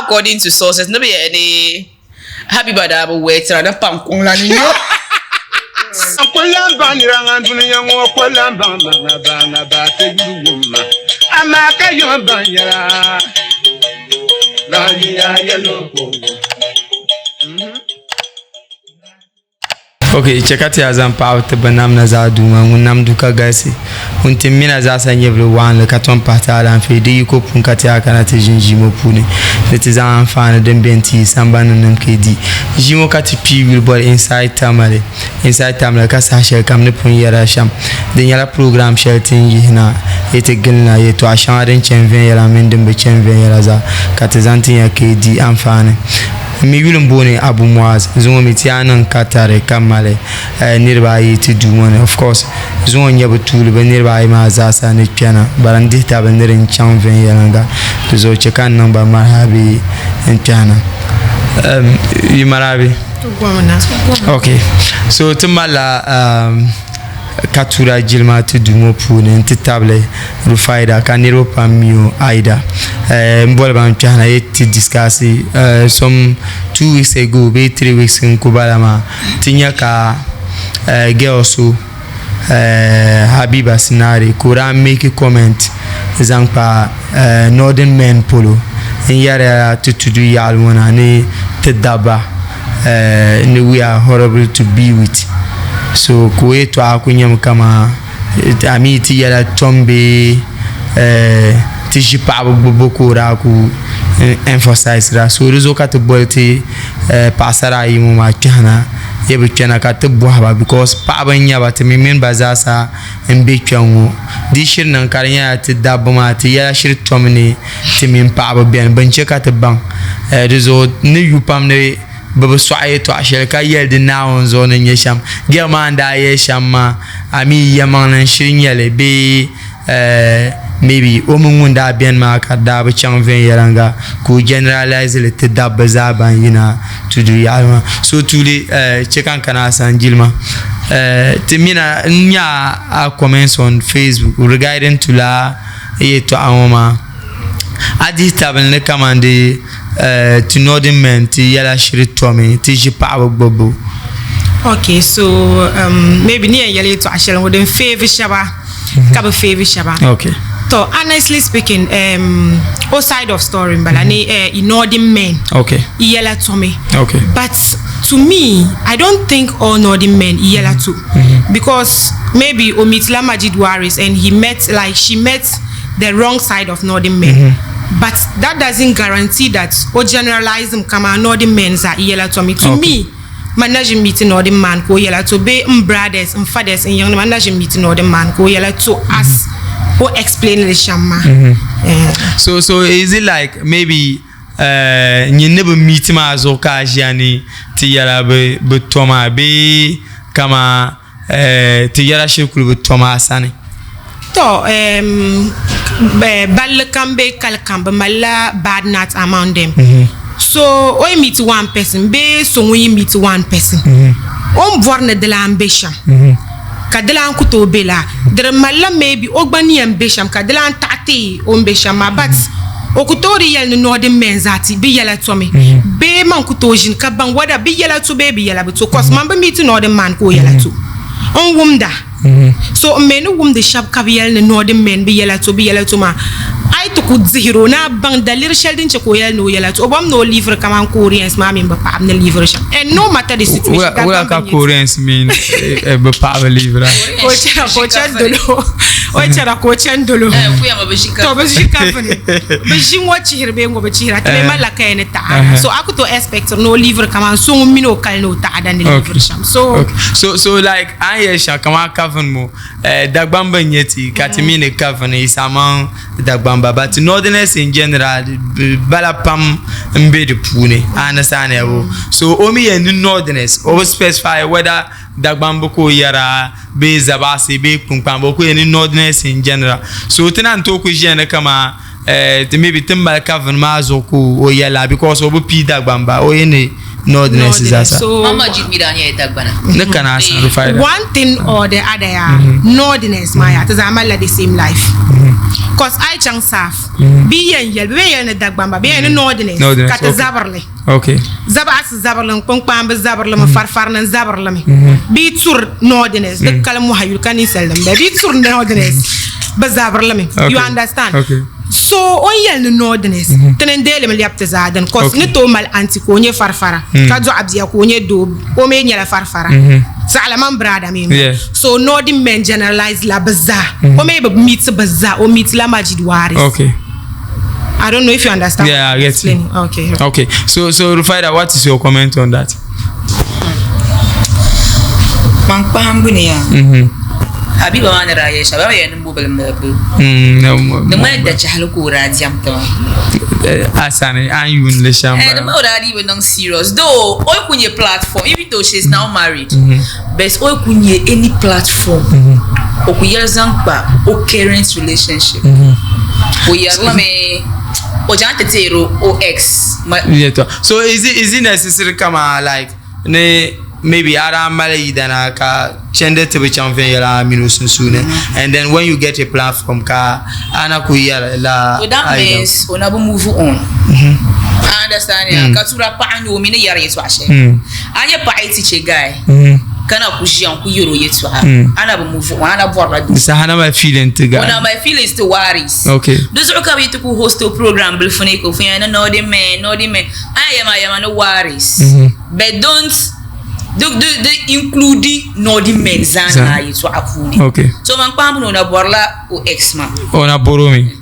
according to sources, no be any happy bada but wait and a pump on la niño. Akwala banira dunia ngo kwala banga ba te yuma. Amaka yo banyara. La ya yellow. Okay, chekati azan paute banam na za duma munam duka gasi unti mina za sanye vlo wan le katon parta ala fe de yiko pun kati aka na te jinjimo pune le te za anfana dem benti samba nam kedi jimo kati pi will ball inside tamale ka sa she kam ne pun yara sham de yala program shelting yina ete gelna yeto asharen chenven yara mendem be chenven yara za kati zanti ya kedi anfana mi wilum bone abu muaz zongo mitianan katare kamale nirba yi ti dumone of course zongo nyabu tulu be nirba yi ma za sa ne piana barandi ta be nirin chanven yanga to zo chekan namba marhabi en piana yi marabi okay so tumala katura jilma tu dumo pune nti table rufaida kaniro pamio aida mbole ban piana yeti discuss some 2 weeks ago be 3 weeks in kubalama tinya ka girlso Habiba Sinari kura make a comment zampa northern men polo in yara to do yalwana ne tedaba we are horrible to be with. So kwetu akunyam kama amiti yala tombe tishipa bokura ku emphasize ra so rezo ka to bolti pasara yimu ma chana yebe chana ka to bohaba because pa banya ba te men bazasa embe chanwo di shir nan karnya te dabuma te yala shir tomni te men pa ba ben banche ka te bang rezo ne yupam ne baba soaye to ashel ka yelde naon zone nyesham germanda yesham ami yaman shinyele be maybe omungunda bien ma ka da ba chanven yaranga ku generalize le te dabba zaban yina to do yalma so tuli chekan kana sanjilma temina nya a comments on Facebook regarding to la to awoma adi tabel ne kamande to northern men to yala shiri tomi to jipa bobo. Okay, so maybe near yali to ashel with them favor shaba kaba favor shaba. Okay. So honestly speaking, all side of story balani in northern men. Okay. Yala tomi. Okay. But to me, I don't think all northern men yala too, because maybe Omitla Majid Waris and she met the wrong side of northern men. But that doesn't guarantee that or generalize them come northern men are yellow to me. To me, managing meeting northern man go yellow to be brothers and fathers and young managing meeting northern man go yellow to us or explain the shama. So is it like maybe you never meet ma azoka jani ti yala be toma be kama ti yala shekulu be toma asani. To Balkambe Kalkamba Mala bad nuts among them. So we meet one person, be so we meet one person. Borne de la ambition. Kadela kuto bela. There mala maybe ogbani ambition, Kadela tati ombeshama, but okutori yel no northern menzati be yela to me. Be man kutojin kabang wada be yela to baby yela but so cause mamba meet northern man ko yela to. On wumda. So men whom the sharp cavial the northern men be yellow to ma. I took zero na bang the little sheldon chocoyel no yellow to obam no liver come on Koreans mammy but pam the liver and no matter the situation. What Koreans mean but pam liver. Ochara coachan dolo. But she watch here being over here at Malaka and ta. So I could to expect no liver come on so mino no ta than the liver sham. So like I shall come out coven mo Dagbamba Yeti, Katimine coven is among Dagbamba, but northerners in general Balapam and Bede Pune, I understand. So Omi and northerners over specify whether Dagbamboko Yara, Be Zabasi, Be Pumpambo, any northerners in general. So Tenant Toku Jena Kama, maybe Timba Cavan Mazoku or Yala because over P Dagbamba or any nordiness is asa. So Mama jit mi danya dagbana. Ne kana asa Rufaida. one thing or the other, nordiness, Maya, to zamala the same life. Cause I chang saf. Be yen dagbamba, be yen nordiness. Kata zabarle. Okay. Zabarle, pongpam zabarle, farfarnan zabarle. Be tur nordiness. The kalamu hayul kan seldom. Be tur nordiness. Bazabarle. You understand? Okay. So on yel no nordiness tenen dele me liapte zaden cause ne to mal anti ko nye farfara ka zo abzia ko nye do o me nyela farfara sa ala man brada me so northern men generalize la baza o me meet baza o meet la majid waris. Okay, I don't know if you understand. Yeah, I get you. Okay. So Rufaida, what is your comment on that? Mang pahambuniya. Habiba wana raya shababa ya numbubal mbabu. Numa da chahlu kura diamto. Asane anyun le shamba. And the already even non serious. Though all kunye platform, even though she's now married, but all kunye any platform. Okuya zankpa o current relationship. Oyarla me o jante tero o ex. So is it necessary kama like ne maybe ara male dana ka chende to be champion yala minusun sune and then when you get a platform ka ana ku yala la so that means on abu move on. I understand ya katura pa anyo mi ne yare yeso ashe anya pa iti guy kana ku jian ku yoro yeso ha ana bu move on ana borla do sa hana my feeling to guy ona my feelings to worries. Okay, does you come to host a program before ko fiana no the man I am no worries but don't the include no the men zana yiso afuni. Okay, so man pambu no na borla o ex man ona boromi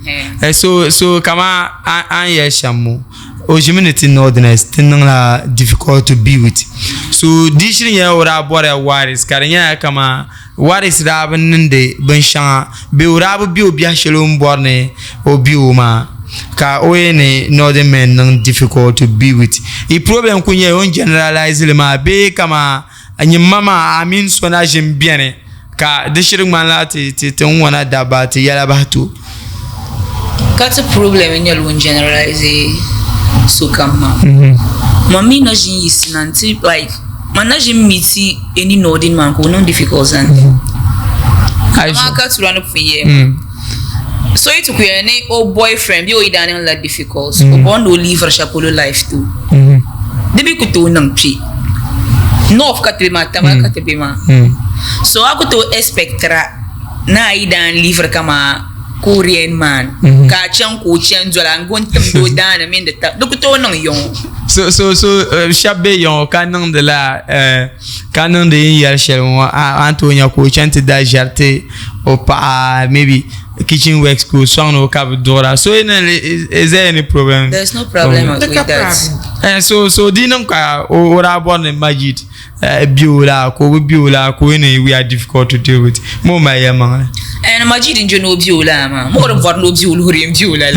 so kama an ye shamu o jiminity nordiness tinang la difficult to be with. So this year ora bora waris karanya kama waris raban nde bansha be ora bi obi ashelom borne obi uma ka oyene northern men non difficult to be with. The problem kunye on generalize le ma be kama anyi mama amin sona jembiane ka deshiring man la te wona daba te yala batu. Got a problem in your generalize so kama mami na jin yisinanti like managing meet any northern man ko non difficult and I got to run up for you. So it took any old boyfriend, you don't like difficult. So one will leave for Shapolo life too. The big to nang tree. No of Katrima, Tamakatibima. So I go to expect na idan leave for Kama Korean man. Kachang Kuchan Zolan going to go down and mean the tap. Look at on young. So Shabbe yon canon de la canon de Yashel Antonia Kuchan to da jarte or pa maybe kitchen works cool song or cabdora. So is there any problem? There's no problem with that. And so dinamka or born in Majid Biola ko we are difficult to deal with. More my yama. And Majid in Jono Biola, more of what no Biola.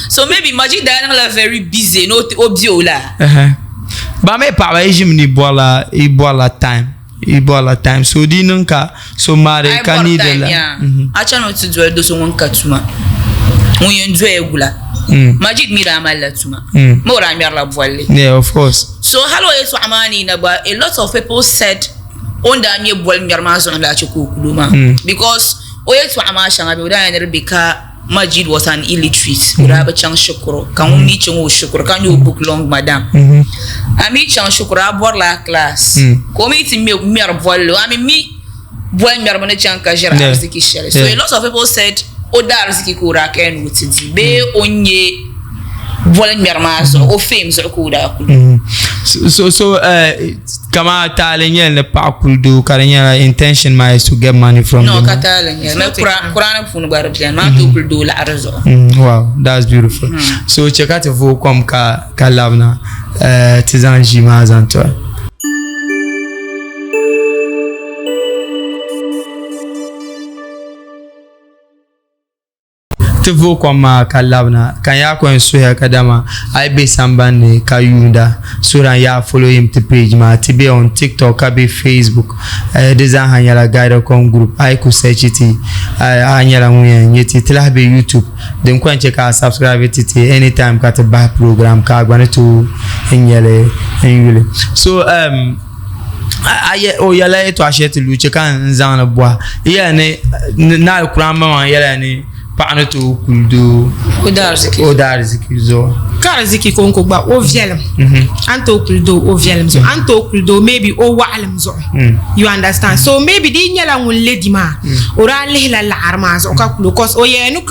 So maybe Majid are very busy, no Biola. But my power is ni bola Ebola time. So dinanka so mare kanidela. Acha no to do do so won katuma. When you enjoy egula. Majid mira amala tuma. More amirla voile. Yeah, of course. So hello yeso amani na ba a lot of people said on da nye bol mirma zo la chukuluma because o yeso amasha ngabe uda yana bika Majid was an illiterate. Uraba chang shukuro. Kan umi chungu shukuro. Kan you book long madam. Ami chang shukuro abor la class. Komi ti mi arvolo. Ami mi boy mi arvone chang kajera arziki shele. So a lot of people said oda arziki kura ken wutiti. Be onye boy mi armazo o fame zo kuda. So kama talenye le pakul do karenya intention ma is to get money from no katalenye na Quran funu barabian ma to do la arzo. Wow, that's beautiful. So chekate vo kom ka labna tizanji ma zanto. Tevo kwa kalabna kan ya ko enso ya kadama ai be sambane kayunda sura ya follow him to page ma tibe on TikTok ka be Facebook design hanyala GAIDA-COM group ai ku search it hanyala muyen yeti tla be YouTube den ko enche ka subscribe it anytime ka te ba program ka gwane to enyele Really. So o yala to ashete luche kan zana boa. Yeah ne na kuramba man yala ne paano to kuldo odarziki zo. Karaziki konko ba o vielem. Anto kuldo o vielem so anto kuldo maybe o waalem zo. You understand? So maybe di nyala ngun lady ma ora lehla la armas o kakulo cause o ye no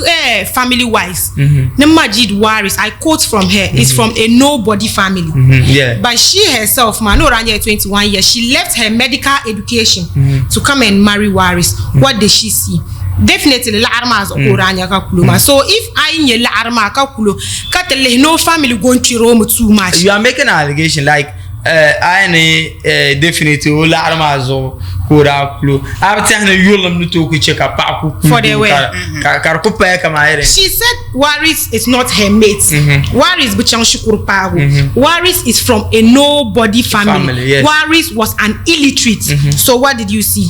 family wise. Ne Majid Waris, I quote from her, is from a nobody family. Yeah. But she herself, man, no around 21 years, she left her medical education to come and marry Waris. What did she see? Definitely la armas oranya kakuluma. So if I nye la arma kakulo, katele no family going to Rome too much. You are making an allegation like I definitely la armas or kurakulo. I'm telling you to check up for the way. She said Waris is not her mate. Waris bichang shukuru pago. Waris is from a nobody family. Yes. Waris was an illiterate. So what did you see?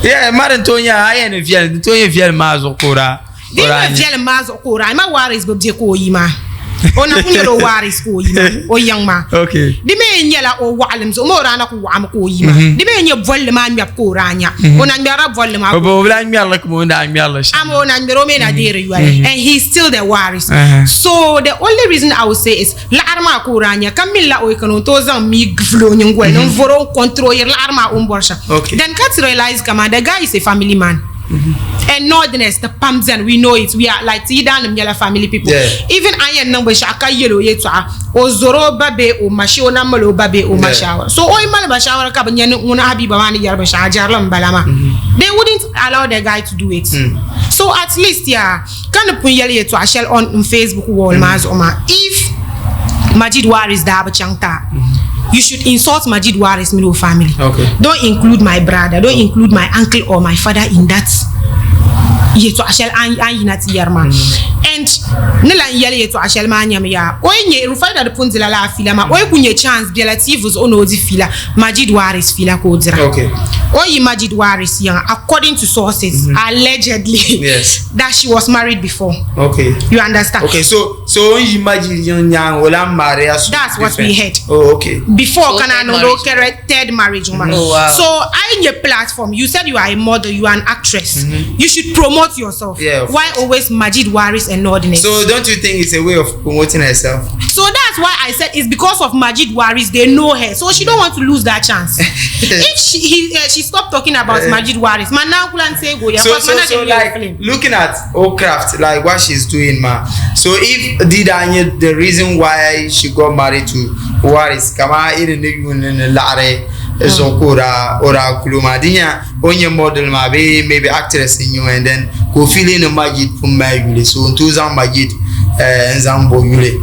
Yeah, Marantonia, I am a Viel Mazo Kora. Viel Mazo Kora. I'm a Waris Bobjeko Yima. Ona kunyero Waris ko Yima. O young man. Okay. The men yella or Wallams or Morana Wamko Yima. The men your Volleman Yaporania. Onangara Vollema. I'm on and the Romana Dere you are. And he's still the Waris. So the only reason I would say is La Arma Korania, Camilla Oikonotoza, me Flonian Gwen, Voro control your Arma Umborsha. Okay. Then Cats realize, Kama, the guy is a family man. And Northerners, the Pamsan, we know it. We are like Tidan and Yala family people. Yeah. Even Iron number Shaka Yellow Yetwa, or Zoro Babe, or Mashona Malo Babe, or Mashawa. So, Oi Malabashawa Cabanyan, Una Habibawani Yarbasha, Jarlam Balama. They wouldn't allow the guy to do it. So, at least, yeah, kind of put Yellow to Ashel on Facebook wall, Maz Oma. If Majid Waris Daba Changta. You should insult Majid Waris middle family. Okay. Don't include my brother. Don't include my uncle or my father in that. Yeto ashel anyi yarma. And nela yele yeto ashel manyam ya. Oye rufaida de punzila la fila ma. Oye kunye chance biela tivus ono di fila. Majid Waris fila kodra. Okay. Oye Majid Waris young, according to sources, allegedly, yes, that she was married before. Okay. You understand? Okay, so you imagine young that's what we heard. Oh, okay. Before third marriage woman. Oh, wow. So I in your platform, you said you are a model, you are an actress. You should promote yourself. Yeah. Why always Majid Waris and Ordinance? So don't you think it's a way of promoting herself? So that's why I said it's because of Majid Waris, they know her. So she don't want to lose that chance. If she stopped talking about Majid Waris, man now couldn't say go. So like looking at Craft, like what she's doing, ma. So if the reason why she got married to Waris, kama in lare zokura ora kuluma dinya onye model ma be maybe actress in you and then go feeling a Majid from Mayule. So Tuzan Majid Nzambo Yule.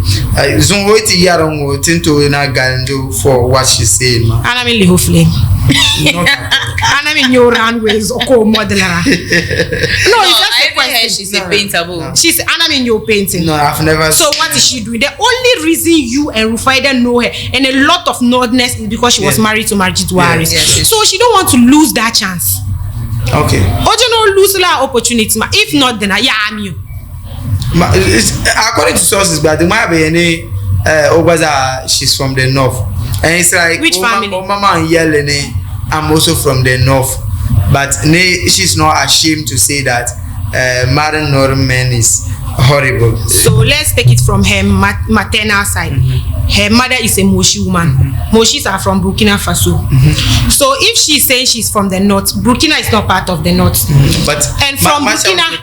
Zongoti yarongo tinto na gando for what she's saying, ma. And I'm in Liho Flame. And I'm in your runways or modeler. No, it's just a question. She's a painter. She's and I'm in your painting. No, I've never. So what is she doing? The only reason you and Rufaida know her and a lot of Northerners is because she was married to Majid Waris. Yes. So she don't want to lose that chance. Okay. Or you know, lose that opportunity. If not, then I'm you. According to sources, but the might be any Obaza, she's from the north, and it's like which family? Mama and Yelene, I'm also from the north, but she's not ashamed to say that marrying Northern men is horrible. So let's take it from her maternal side. Her mother is a Moshi woman. Moshis are from Burkina Faso. So if she's saying she's from the north, Burkina is not part of the north. But and from Burkina,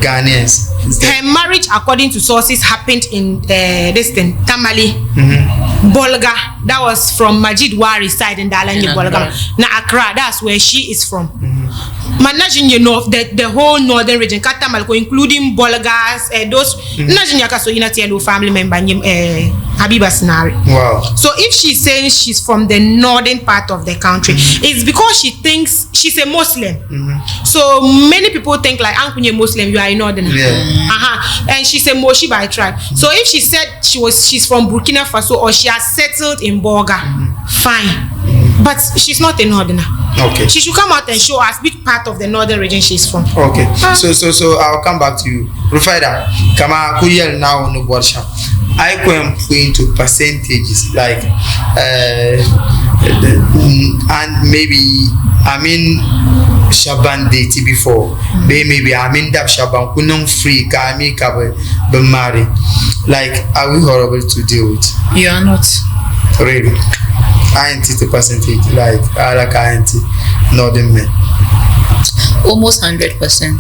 Ghanaians. Her marriage, according to sources, happened in this thing, Tamale, Bolga. That was from Majid Waris side in Dalangi Bolga. Na Accra, that's where she is from. Managing you know the whole northern region, Katamalko, including Bolgas, those Najinyaka so Inatielo family member Habiba Sinari. Wow. So if she's saying she's from the northern part of the country, it's because she thinks she's a Muslim. So many people think like Ankunye Muslim, you are a northern. And she's a Moshi by tribe. So if she said she's from Burkina Faso or she has settled in Bolga, fine. But she's not a northerner. Okay. She should come out and show us which part of the northern region she's from. Okay. So I'll come back to you. Rufaida, kama kuyel now no borsha. I can point to percentages like and maybe I mean Shaban date before. Maybe I mean that Shaban kunong free ka me ka be marry. Like, are we horrible to deal with? You are not. Really? I ain't the percentage like I ain't northern men. Almost 100%.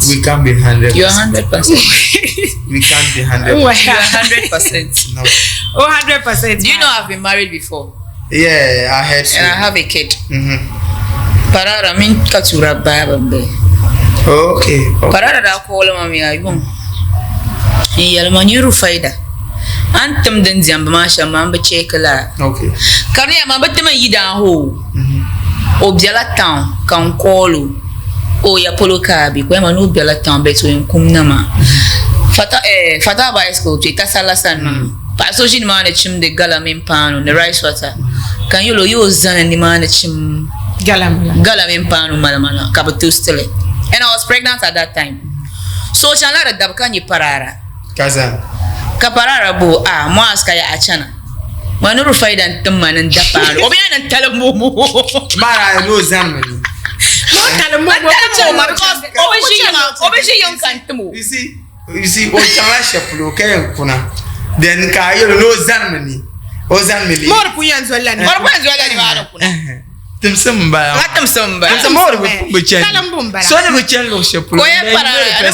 We can't be 100%. You are 100%. We can't be 100%. Oh, You are 100%. No. 100%. Do you know I've been married before? Yeah, I heard so. And I have a kid. Parara min katura babambe. Okay. Parara da kola mami ayum. Yalmani Rufaida. Antum den zamba masha mamba chekala. Okay. Karya mamba tema yida ho. Objala town kan kolu. O ya polo kabi kwa manu objala town beto kum nama. Fata ba school chita sala san. Pa so jin ma na chim de gala min pano the rice water. Kan yo zan ni ma na chim gala min pano malamala kabutu stele. And I was pregnant at that time. So shanara dabkan yi parara. Kazan. Kaparara bo mo aska ya achana. Manu Rufaida ntumman ndapano. Obi na talamu. Mara no zanmani. You see, o chala shaplo kayan kuna. Then ka yo no zanmani. O zanmani. More puyan zwala ni. Mara kuna. Timsamba. Timsamba. Timsamba buchen. So the buchen lo shaplo. Koya parara.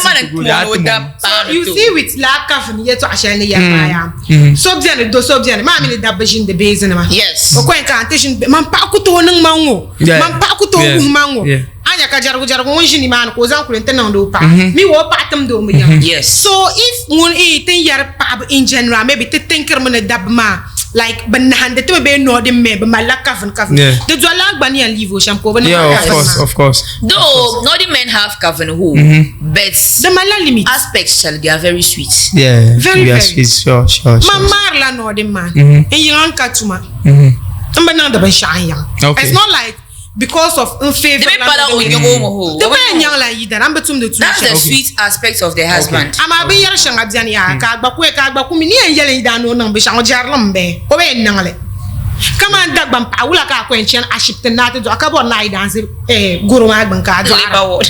So you see with la kafni yeto ashani ya maya. Sobjane do sobjane. Ma mi da bajin de bezena ma. Yes. O ko incantation man pa ku to nang mango. Man pa ku to mango. Anya ka jargo wonjini man ko zan kulente nan do pa. Mi wo patam do mi yam. Yes. So if one ten yar pa in general maybe te tinker mun dab ma like banahande to be no de me be malaka fan kafan. The dwala gbani and leave o shampoo be yeah, of course. Though not the men have kafan who but the mala limit aspects shall they are very sweet. Yeah. Very sweet. Sure. Mamar la no de man. And you ran katuma. Mbana da ban shanya. It's not like because of unfavor. The way young like you that I'm between the two. That's the sweet aspect of the husband. I'm a be yar shanga diani ya ka gba ku mi ni en yele da no nan be shango jarlam be. O be nangle. Come on dag ban pa wula ka kwenchen ashipte na te do akabo na dance guru ma ban ka do.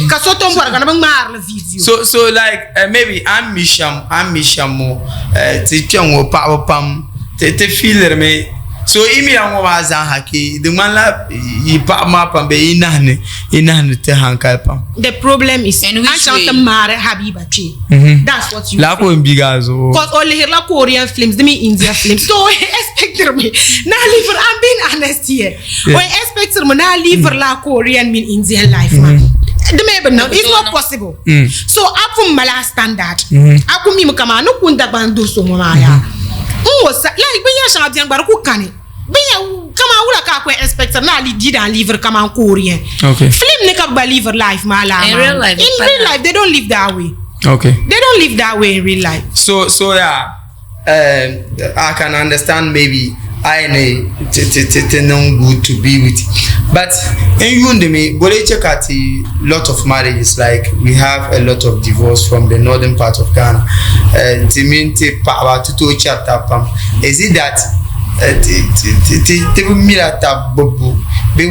Ka so to mbora kana ban mar la video. So like maybe I'm misham mo ti twango pa pam te feeler me. So imi yango wazan haki the man la yipa ma pambe inahne te hankal pam. The problem is and we mare habiba chi. That's what you la ko mbigazo. Cause only here la Korean films, the me Indian films. So expect me na live I'm being honest here. When expect me na live la Korean mean Indian life man. The maybe now it's not possible. So aku mala standard. Aku mi kama no kunda bandu so maya. Like when you shall be bar ku kani. Kama wula ka ko expect na li did and live kama Korean. Okay. Film ne ka live life mala. In real life they don't live that way. Okay. They don't live that way in real life. So yeah, I can understand maybe I know good to be with, but in Yundeme, Bole check at a lot of marriages. Like we have a lot of divorce from the northern part of Ghana. Timinte power to chapter. Is it that?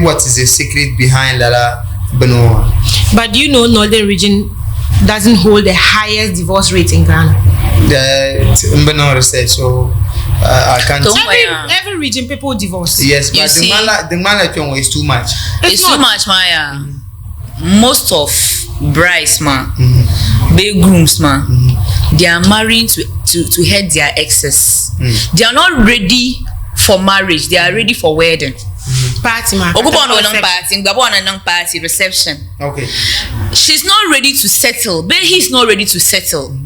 What is the secret behind that? But you know, northern region doesn't hold the highest divorce rate in Ghana. So I can't. Every region people divorce. Yes, but the man is too much. It's too much, Maya. Most of brides, man, big grooms, man, they are marrying to head their exes. They are not ready for marriage. They are ready for wedding. Party, man. Party reception. Okay. She's not ready to settle, but he's not ready to settle.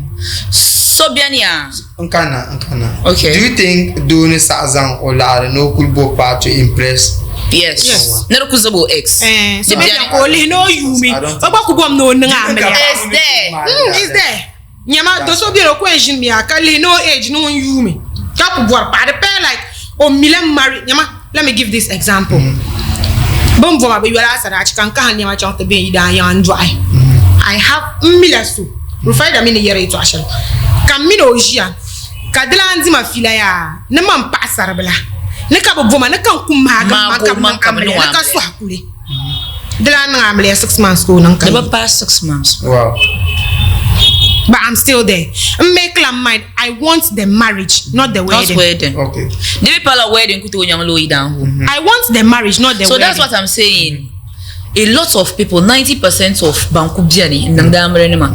So Biania. Nkana. Okay. Do you think doing Sazan or Lara no could go part to impress? Yes. Never kuzabo ex. So only no you me. It's there. It's there. Nyama doso biro question me akali no age no you me. Kapu bor pa the pair like o milam marry nyama. Let me give this example. Bum for my last and can never chant the baby down dry. I have milasu. Rufai a mini year to Ashel. Camino Gia. Cadlanzi ma filaya. Naman passarabla. Nakaba woman, a come swakuli. The land 6 months go. Never past 6 months. Wow. But I'm still there. Make up mind. I want the marriage, not the wedding. Not wedding. Okay. The people are wedding kutu young low down. I want the marriage, not the So wedding. that's what I'm saying. A lot of people, 90% of Bankubjani in Namdamre ma.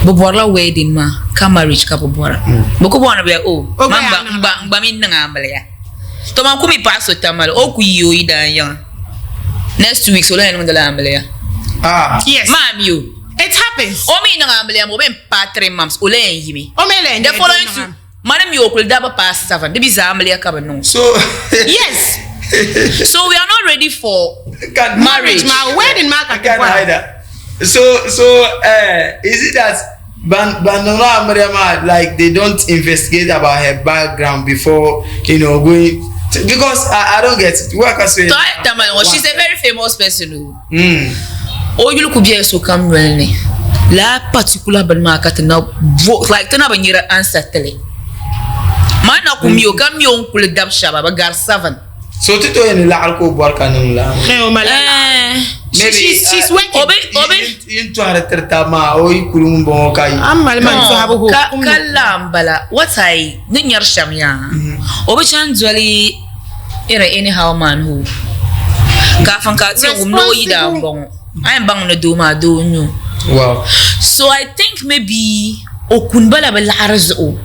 Bobora wedding ma, ka marriage ka bobora. Bokubwana be mamba min ngambale ya. To man kumi paso tamal o ku yo ida yan. Next week so la en ngala ambale ya. Yes. Mam you. It happens. O mi ngambale mo ben pa 3 months o le yimi. O mele. The following two, madam you could daba past 7. The bizambale ya kaba no. So Yes. So we are not ready for Marriage. My wedding mark I can't hide that. So is it that Bandana Mariama, like they don't investigate about her background before going because I don't get it. What can I say? She's a very famous person. Oh, you look bien so come really. La particular market now like tana banyira answer tele. Mana kumio kamio kule dab shaba bagar 7. So Tito in la alco worka nula. She's working. Obe into a tertama o ikulumbo kai. I'm Malman to have a hope. Kalambala. What I ninyar shamya. Obe chanjali anyhow man who. Kafan kati no ida bong. I'm bang no do ma do no. Wow. So I think maybe okunbala belarzo.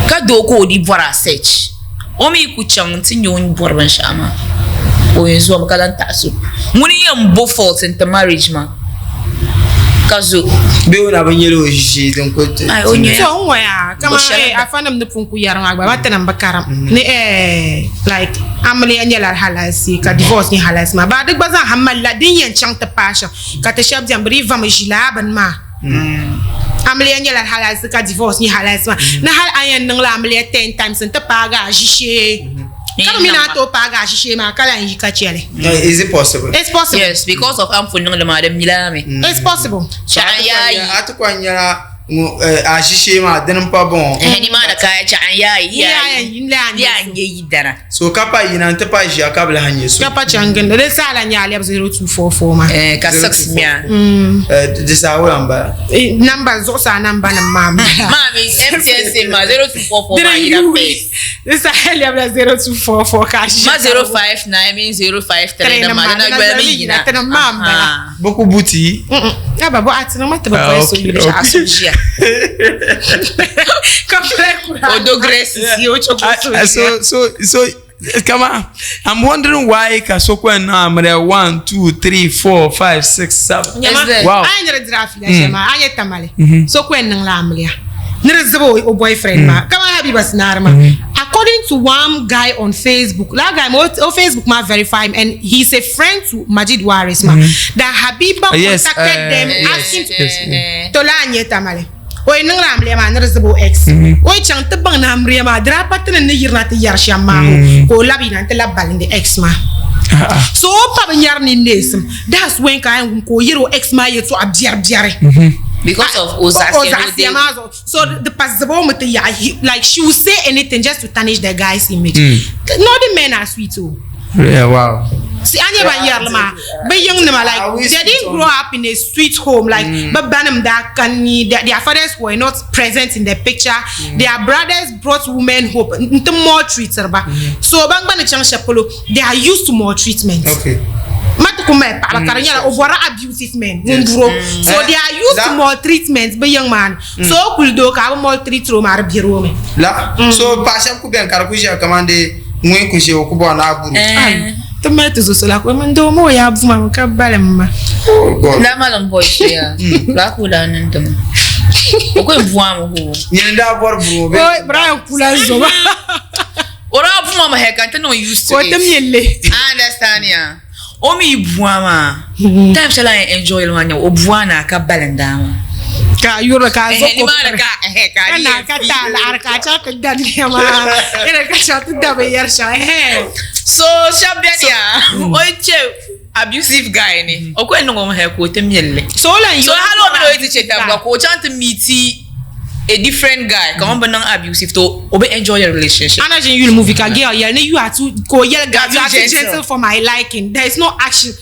Kadoko di bora search. Omi kuchang tinyon borban shama. O yenzo amkalanta so. Muni yambo fault in the marriage ma. Kazo. Be una banyelo shi don ko. Ai onye. So where come I found them the punku yarang agba batanam bakaram. Ni like amali anyala halasi ka divorce ni halas ma. Ba dik bazan hamalla din yan chang ta pasha. Ka te shab jam riva majila ban ma. Amali anyala halas ka divorce ni halas ma. Na hal ayan nang la amali 10 times in ta paga jishe. Kama mina to paga jishe ma kala yi ka chele. Is it possible? It's possible. Yes, because of amful nang madam milame. It's possible. Chaya Atu kwanyara ashishe ma denim pa bon. Ni ma da kaya chaya ya nge yidara. So kapa yina nte pa ji akabla hanye so. Kapa changen de sala nyali 0244 ma. Ka 6 mia. Disa wamba. Number zo sa number na mama. Mami MTN ma 0244 ma yida pay. Disa heli 0244 cash. Ma 059 mean 053 na ma na gwa mi yina. Na mama. Beaucoup bouti. Aba bo atina mata ba so yule asujia. So come on. I'm wondering why Kasoko and Namre 1, 2, 3, 4, 5, 6, 7. Wow. I never draft Yama, I tamale. So when Lamlia. Never boyfriend ma. Come on, Happy Basnarma. According to one guy on Facebook, that guy on Facebook ma verify him, and he's a friend to Majid Waris ma. That Habiba contacted them asking to Lanye tamale. Oy nang ramle ma nerzebo ex. Oy chang te bang na amre ma dra patne ne yirna te yarsha ma ko labi na te labalinde ex ma. So pa nyar ni nesem. That's when kan ko yiro ex ma yeto abdiare. Because of Ozasi. So the passable like she will say anything just to tarnish the guy's image. No, the men are sweet too. Yeah, wow. See, Anya Banyarma, but young Nama, like they didn't grow up in a sweet home, like but Banam Dakani, their fathers were not present in the picture. Their brothers brought women hope into more treatment. So Bangban Chapolo, they are used to more treatment. Okay. Matukume, Parakaranya, over abusive men. So they are used to more treatment, but young man. So could do more treat room or bureau. So Pasha Kuban Karakusha commanded Mwinkushi Okuba Nabu. Tomatoes also like women do more yabma kabalema. Lamalam boy here. Blackwood and them. Okay, Buam who. Yenda Borbu. Boy, Brian Kulazo. Or up mama heck, I don't know used to it. I understand ya. Omi Buama. Time shall I enjoy one or Buana Kabalendama. Ka yura ka zo Ni ko. ma da ka Kana ka ta la arka cha ta dan ne ma. Ina ka cha ta da bayar sha So Shabania, oiche abusive guy ni. Okwe no ngom he ko temielle. So lan So how long do you check that ko chant meet a different guy come on abusive to obe enjoy your relationship. Ana jin yul movie ka girl ya you are too ko yel ga you are too gentle. gentle for my liking. There is no action.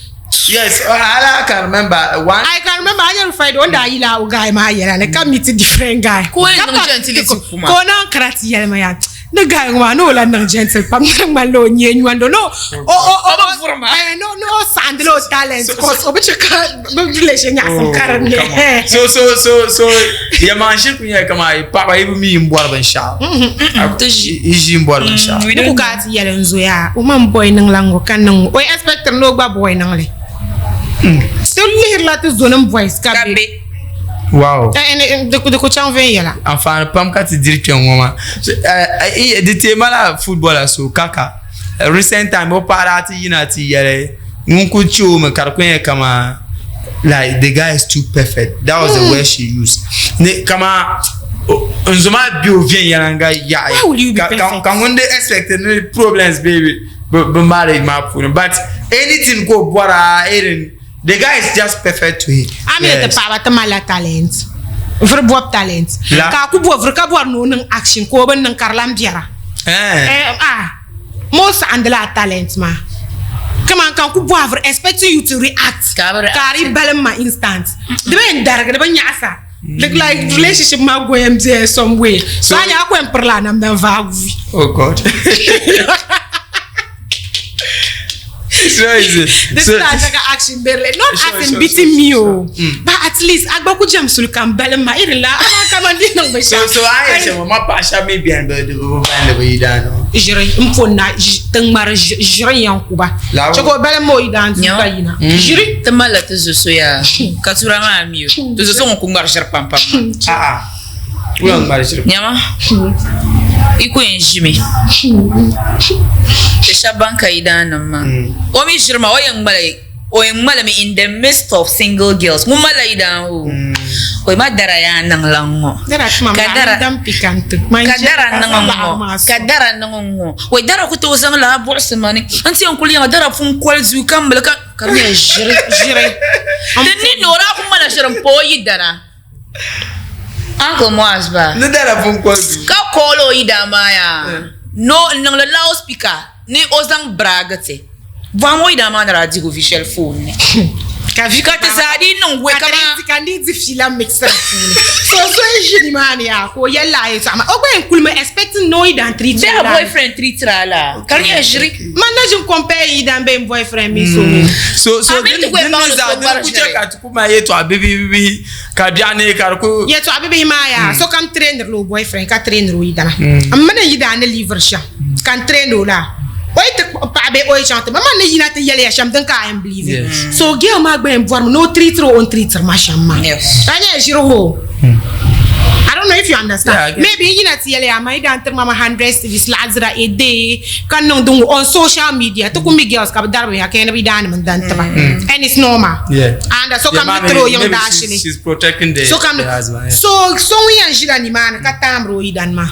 Yes, I can remember one. I can remember I never find one that ila guy ma yela ne come meet different guy. Ko en gentility kuma. Ko na krati yela ma ya. The guy wa no la na gentle pam na malo nyen wando no. No sandlo talent cause obecheka relation ya some currently. So ya manship ya kama papa ibu mi mbwa ban sha. Iji mbwa ban sha. We don't got yela nzo ya. O man boy nang lango kan nang. O expect no gba boy nang le. Still lihir la te zonam voice kabe. Wow. En de ko chan ven yela. Enfin pam ka ti direct ngoma. The tema la footballer so kaka. Recent time o parati yinati yele. Nku chu me karkwen kama like the guy is too perfect. That was the word she used. Ne kama nzoma bi ovien yanga ya. Why will you be perfect? Can one day expect no problems baby. But married my phone. But anything go bora Eden. The guy is just perfect to him. I mean the power to mala talent. Verboop talent. Ka ku bo ka bo no nang action ko ban nang karlam biara. Most andela talent ma. Come on, kan ku bo expecting you to react. Kari balam ma instant. The ben darga the ben nyasa. Look like relationship ma go there some way. So anya ko emperla nam dan vagu. Oh God. So this is like action berle not action beating me but at least agba ku jam sul kan balam ma irla ama kama din nang ba so I say mama pasha maybe and the find the way down. Jere impona tang mar jere yankuba. Choko balam mo idan bayina. Jere tamala te zo ya. Katura ma amio. To zo ko ngar jar pam pam. Ulang mari sir. Nyama. Iko enjimi. Tesha banka idana ma. O mi jirma o yang malami in the midst of single girls. Mumala idan o. O ma dara ya nang lango. Kadara dam pikantu. Kadara nangongo. Kadara nangongo. O dara ko to zang la bourse mani. Anti on kulia dara fun kwal zu kambala ka mi jire. Teni nora ko mala jiram po idana. Uncle Moasba. No dara fun kwal zu. Ka kolo idamaya. No nang la loudspeaker. Ni ozang bragate. Vamo idama na radio official phone. Ka vi Ka te sadi non we kama kan di fila mixer phone. So jini mani ya ko yalla ya sama. O ben kulme expecting no idan treat. their boyfriend treat rala. Kan ya jiri. Manage compare idan ben boyfriend mi so. So Abi then tu kwe is that then ku check at ku ma yeto abibi ka biane ka ku Yeto abibi maya so kan trainer lo boyfriend ka trainer ro idana. Amma na idan liver sha. Kan trainer la. Wait, Pabe Oy chante, mama ne yina te yele sham dan ka am believe. So girl ma gbe inform no treat ro on treater ma sham ma. Yes. Tanya jiro ho. I don't know if you understand. Yeah, Maybe yina te yele ama idan ter mama 100 cities lazra a day kan no dung on social media to kumi girls ka darbe ya ken bi dan man dan taba. And it's normal. Yeah. And so come throw young dash ni. She's protecting the husband. So we an jira ni man ka tamro idan ma.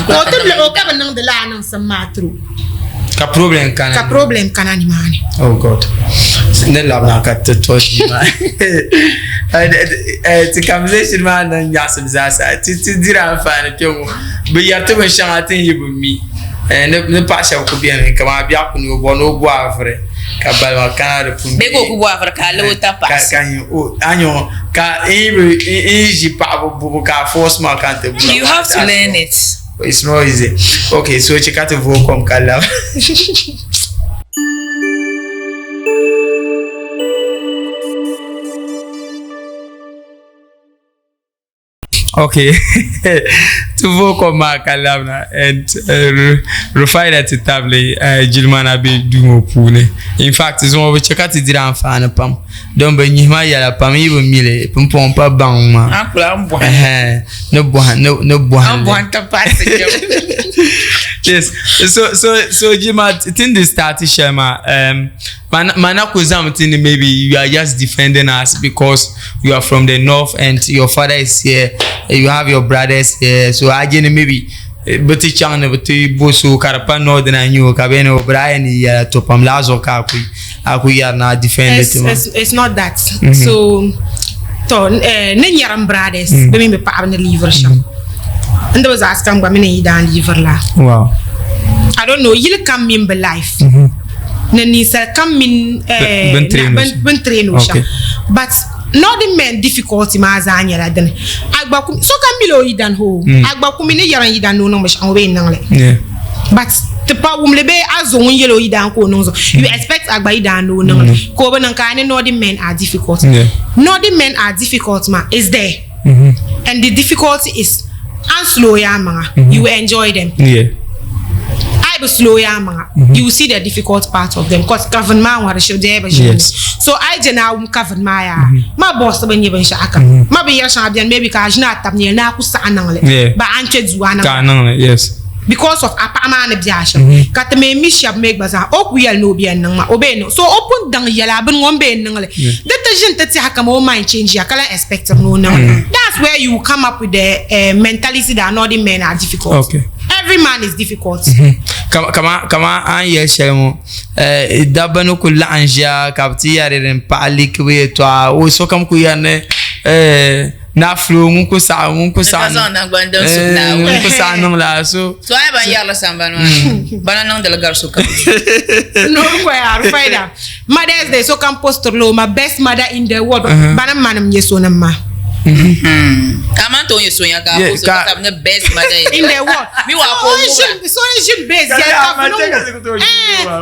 Ko te le o ka ban de la nan sam ma true. Ka problem kana ni mani. Oh God. Ne labna ka to man. Ti conversation man nan yasem zasa. Ti dira fa ne pyo. Be yato me shangatin yibu mi. Ne pasha ko bien kama bia ku no bo no bo afre. Ka balwa kana de pum. Be go ku bo afre ka lo ta pass. Ka o anyo ka inji pa bo ka force ma kan te. You have to learn it. It's not easy. Okay, so check out the Vocom Kala. Okay, to Vocom Kala and refine that to table. Gilmana be doing pune. In fact, it's one we check out the diran fan pam. Don't be nyima yala pam even mile pum pa bang ma. Akula mbo. No bohan. Ambo anta pass. Yes. So Jima, think the start Shema. Manakuzam think maybe you are just defending us because you are from the north and your father is here. You have your brothers here. So again maybe. But the channel, but the bosu karapa northern and you kabeno Brian to Pamlazo Kaku. We are not defending. It's not that. So, Nenyaram brothers, be me pa the liver sham. And there was asking what me dan liver la. Wow. I don't know. You'll come in by life. Nani sir come in ben train. But not the men difficulty ma zanya la den. Agba so come below idan ho. Agba kumine yaran idan no no mash anwe nangle. But the problem lebe azon yellow idan ko no. You expect agba idan no no. Ko ban kan no the men are difficult. No the men are difficult ma is there. And the difficulty is and slow ya manga. You will enjoy them. I be slow ya manga. You will see the difficult part of them because government want to show them. So I jena government ma boss ben yeben shaka. Ma be ya shan bien maybe ka jina tap ni na ku sa nangle. Ba anche zuwa nangle. Yes. Because of apama na biasha. Kat me mi shap make baza ok yel no bien nang ma obe no. So open dang yela ben ngombe nangle. That jin tati haka mo mind change ya kala expect no nangle. That's where you come up with the mentality that not the men are difficult. Okay. Every man is difficult. Kama an ye shelmo dabano kula anja kapti yare ren pali kwe to o so kam ku yane na flu mun ko sa na nang la so ai ban yalla samba no bana nang de la gar so kam no ko ya faida mothers day so kam poster lo my best mother in the world bana manam yeso na ma Kamanto you sonya ka so ka the best mother in the world mi wa ko so jin base ya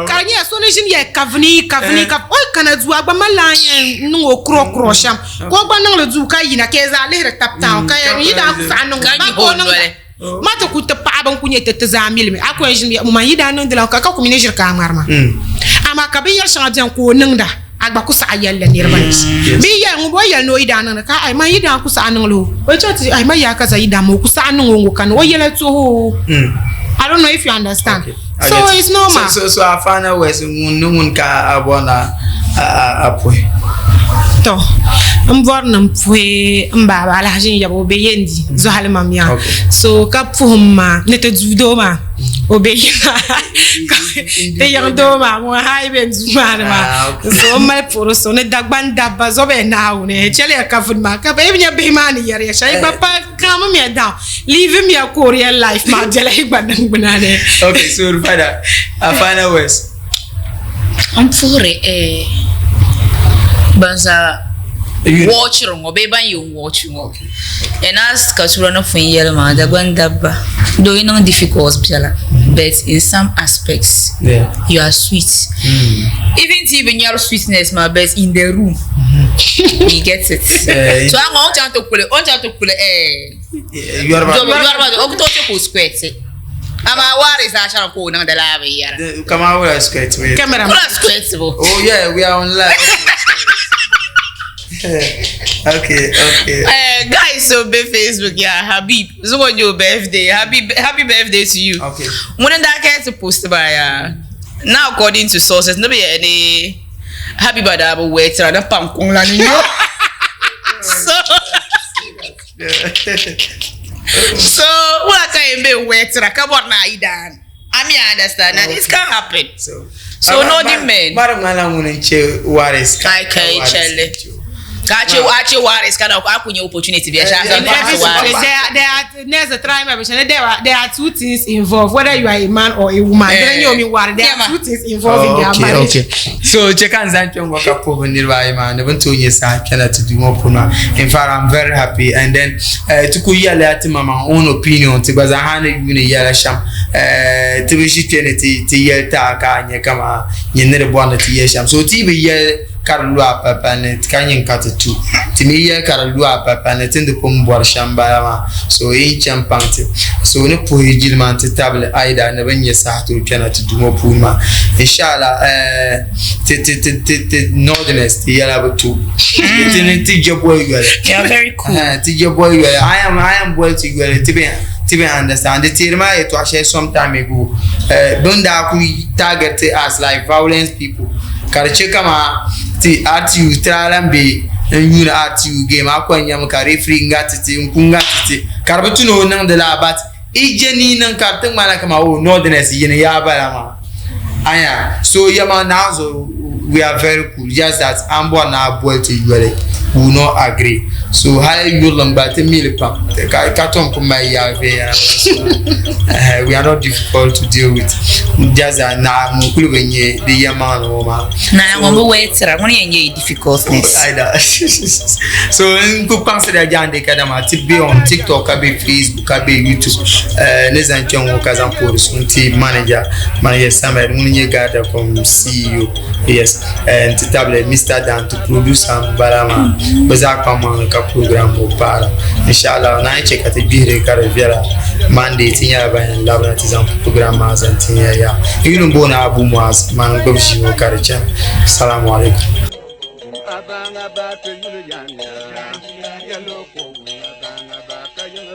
ka nya so jin ya kavni o kana zu agba malanya no okro sham ko gba nang le zu ka yina ke za le tap town ka ya yi da ku sa nang ba ko nang mata ku ta pa ban ku nye tete za milmi akon jin mu man yi da nang de la ka ku mi ne jir ka marma ama ka bi ya shan jan ko nang da agba ku sa yalla nirba bi ya ngo yalla no ida nan ka ai ma ida ku sa nan lo o choti ai ma ya ka za ida mo ku sa nan ngo kan o yalla to I don't know if you understand. Okay. So it's normal. So I find out where mun ka abona apoy to mvorna mpwe mbaba la jin yabo be yendi zo halma miya so ka puma nete judo ma obeyina te yando ma mo hay ben zuma ma so mal poro so ne dagban dabba zo be now ne chele ka fudma ka be nya be mani yare shay papa kama me down leave me a Korean life ma jela ibadang banane. Okay, so Rufada, final words. I'm sorry banza watch wrong obe ban you watch wrong and as kasura no fun yel ma da bandaba do you know difficult biala but in some aspects you are sweet even your sweetness ma but in the room you get it so I'm on to kule you are about to square ama wari sa shara ko na da lawe yara kama wala square camera square oh yeah we are on live. Okay. Guys, so be Facebook, yeah, Habib. So on your birthday, happy birthday to you. Okay. When that gets posted by now according to sources, nobody any happy birthday but wait and pam kung la ninyo. So what can be wait come on na idan. I mean I understand that this can happen. So no the men. Madam ngala munenche waris kai chelle. Kache waris kana akunye opportunity be sha there's a time there are two things involved whether you are a man or a woman then you mean what there are two things involved in their marriage. Okay. So chekan zancho ngoka po nirwa man bunto yesa kana to do more puna. In fact I'm very happy and then tukuyale ati mama own opinion tibaza hane yune yala sham tibishitene ti yelta ka nya kama nyenere bwana ti yesham so tibe yel karalua papa net kanyin katu timiya karalua papa net inde pombor shamba ma so in champante so ne po yilman table aida ne banye sa to piano to dumo puma inshallah northerners yala batu ti joboy yale you are very cool ti joboy yale I am boy to yale tibe to be understand. The terma it was shared some time ago. Don't that we target as like violence people. Kare cheka ma ti at you try and be you at you game akwa nyam kare free ngatiti nkungatiti. Karbutu no nang de la but ijeni nang karteng mana kama oh northerners yene ya bala ma. Aya so yama now so we are very cool. Just that I'm born now boy to you will not agree. So how you long but me pam the carton come my we are not difficult to deal with. Just that now mukulu wenye the yaman woman. Na ngombe wetera woni yenye difficultness. So nku consider jande kadama tibe on TikTok abe Facebook abe YouTube. Les antions kazan pour sunti manager Samuel munye GAIDA-COM CEO. Yes, and to tablet Mr. Dan to produce and barama baza kama ka program para inshallah na check at bihre karevera Monday tinya ba labra tizam program azan tinya ya yinu bona abu muaz man gobshi mo karecha assalamu alaikum.